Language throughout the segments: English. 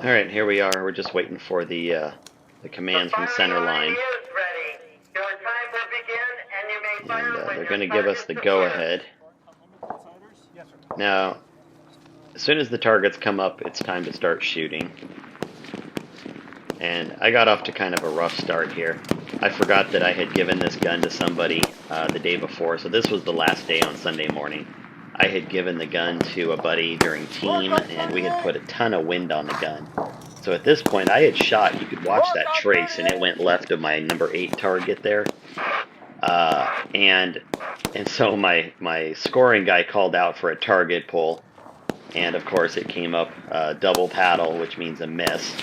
Alright, here we are. We're just waiting for the command from center line. And they're going to give us the go-ahead. Now, as soon as the targets come up, it's time to start shooting. And I got off to kind of a rough start here. I forgot that I had given this gun to somebody the day before, so this was the last day on Sunday morning. I had given the gun to a buddy during team, and we had put a ton of wind on the gun. So at this point, I had shot, you could watch that trace, and it went left of my number 8 target there. And so my scoring guy called out for a target pull, and of course it came up double paddle, which means a miss.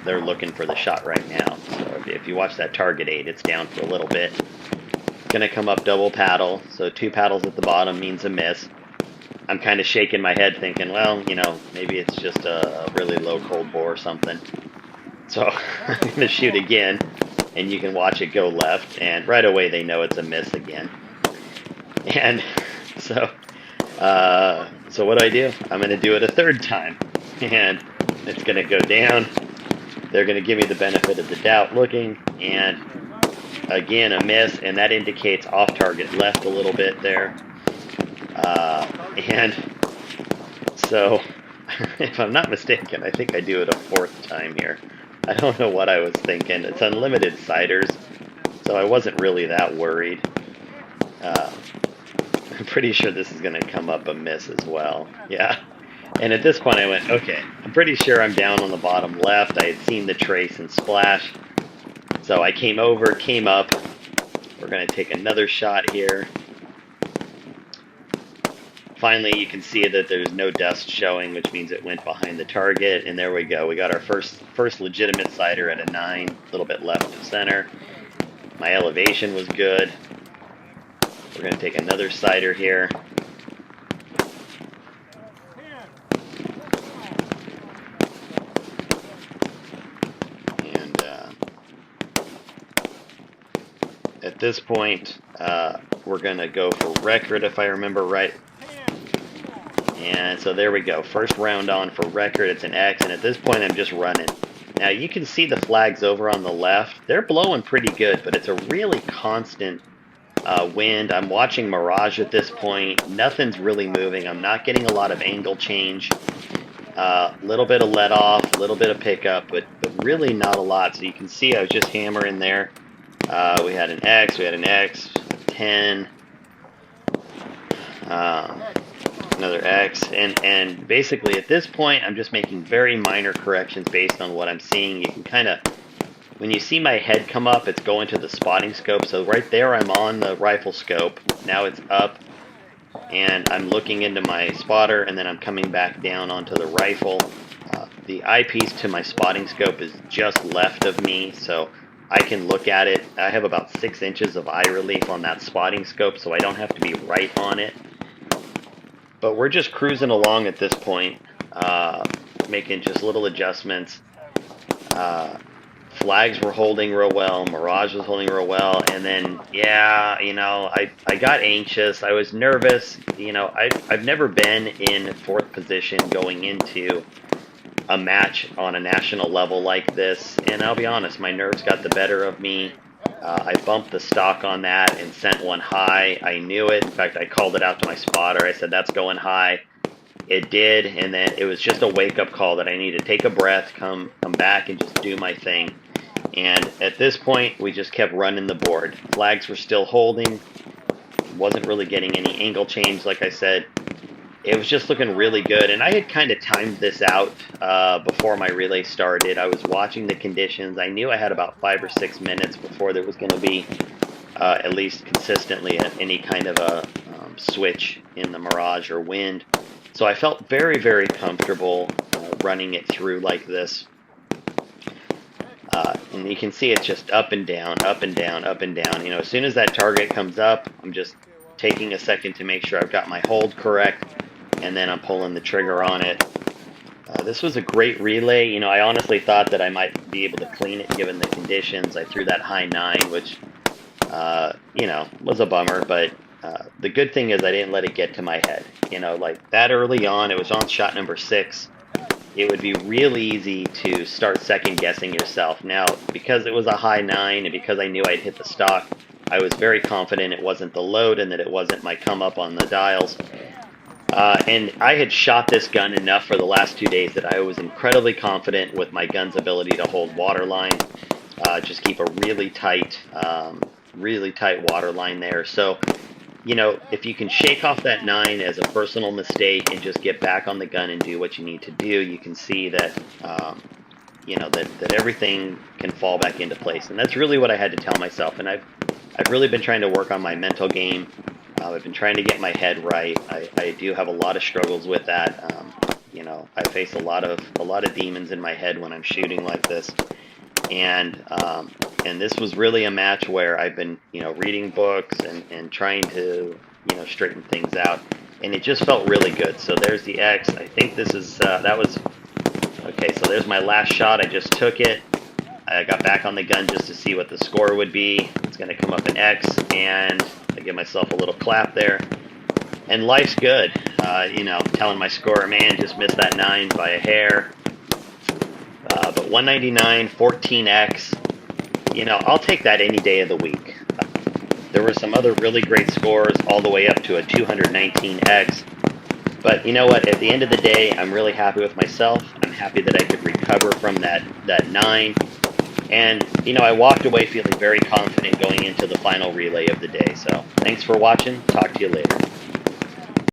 They're looking for the shot right now. So if you watch that target 8, it's down for a little bit. It's going to come up double paddle, so 2 paddles at the bottom means a miss. I'm kind of shaking my head thinking, well, you know, maybe it's just a really low cold bore or something. So I'm going to shoot again, and you can watch it go left, and right away they know it's a miss again. And so what do? I'm going to do it a third time, and it's going to go down. They're going to give me the benefit of the doubt looking, and again a miss, and that indicates off target left a little bit there. And so, if I'm not mistaken, I think I do it a 4th time here. I don't know what I was thinking. It's unlimited sighters, so I wasn't really that worried. I'm pretty sure this is going to come up a miss as well. Yeah. And at this point I went, okay, I'm pretty sure I'm down on the bottom left. I had seen the trace and splash. So I came over, came up. We're going to take another shot here. Finally, you can see that there's no dust showing, which means it went behind the target. And there we go. We got our first legitimate sighter at a 9, a little bit left of center. My elevation was good. We're going to take another sighter here. And at this point, we're going to go for record, if I remember right. And so there we go. First round on for record. It's an X, and at this point I'm just running. Now you can see the flags over on the left. They're blowing pretty good, but it's a really constant wind. I'm watching mirage at this point. Nothing's really moving. I'm not getting a lot of angle change. Little bit of let off, a little bit of pickup, but really not a lot. So you can see I was just hammering there. We had an X, we had an X, 10, another X, and basically at this point I'm just making very minor corrections based on what I'm seeing. You can kind of, when you see my head come up, it's going to the spotting scope. So right there I'm on the rifle scope. Now it's up, and I'm looking into my spotter, and then I'm coming back down onto the rifle. The eyepiece to my spotting scope is just left of me, so I can look at it. I have about 6 inches of eye relief on that spotting scope, so I don't have to be right on it. But we're just cruising along at this point, making just little adjustments. Flags were holding real well, mirage was holding real well, and then, yeah, you know, I got anxious, I was nervous. You know, I've never been in 4th position going into a match on a national level like this, and I'll be honest, my nerves got the better of me. I bumped the stock on that and sent one high. I knew it. In fact, I called it out to my spotter. I said, that's going high. It did, and then it was just a wake-up call that I need to take a breath, come back, and just do my thing. And at this point, we just kept running the board. Flags were still holding. Wasn't really getting any angle change, like I said. It was just looking really good, and I had kind of timed this out before my relay started. I was watching the conditions. I knew I had about 5 or 6 minutes before there was going to be at least consistently any kind of a switch in the mirage or wind. So I felt very, very comfortable running it through like this. And you can see it's just up and down, up and down, up and down. You know, as soon as that target comes up, I'm just taking a second to make sure I've got my hold correct, and then I'm pulling the trigger on it. This was a great relay. You know, I honestly thought that I might be able to clean it given the conditions. I threw that high 9, which, you know, was a bummer, but the good thing is I didn't let it get to my head. You know, like that early on, it was on shot number 6. it would be real easy to start second guessing yourself. Now, because it was a high 9 and because I knew I'd hit the stock, I was very confident it wasn't the load and that it wasn't my come up on the dials. And I had shot this gun enough for the last 2 days that I was incredibly confident with my gun's ability to hold water line, just keep a really tight water line there. So, if you can shake off that 9 as a personal mistake and just get back on the gun and do what you need to do, you can see that, that everything can fall back into place. And that's really what I had to tell myself. And I've really been trying to work on my mental game. I've been trying to get my head right. I do have a lot of struggles with that. I face a lot of demons in my head when I'm shooting like this. And this was really a match where I've been, reading books and trying to, straighten things out. And it just felt really good. So there's the X. I think this is, that was, okay, so there's my last shot. I just took it. I got back on the gun just to see what the score would be. It's going to come up an X, and I give myself a little clap there. And life's good. Telling my scorer, man, just missed that 9 by a hair. But 199, 14X, I'll take that any day of the week. There were some other really great scores all the way up to a 219X. But you know what? At the end of the day, I'm really happy with myself. I'm happy that I could recover from that 9. And, I walked away feeling very confident going into the final relay of the day. So thanks for watching. Talk to you later.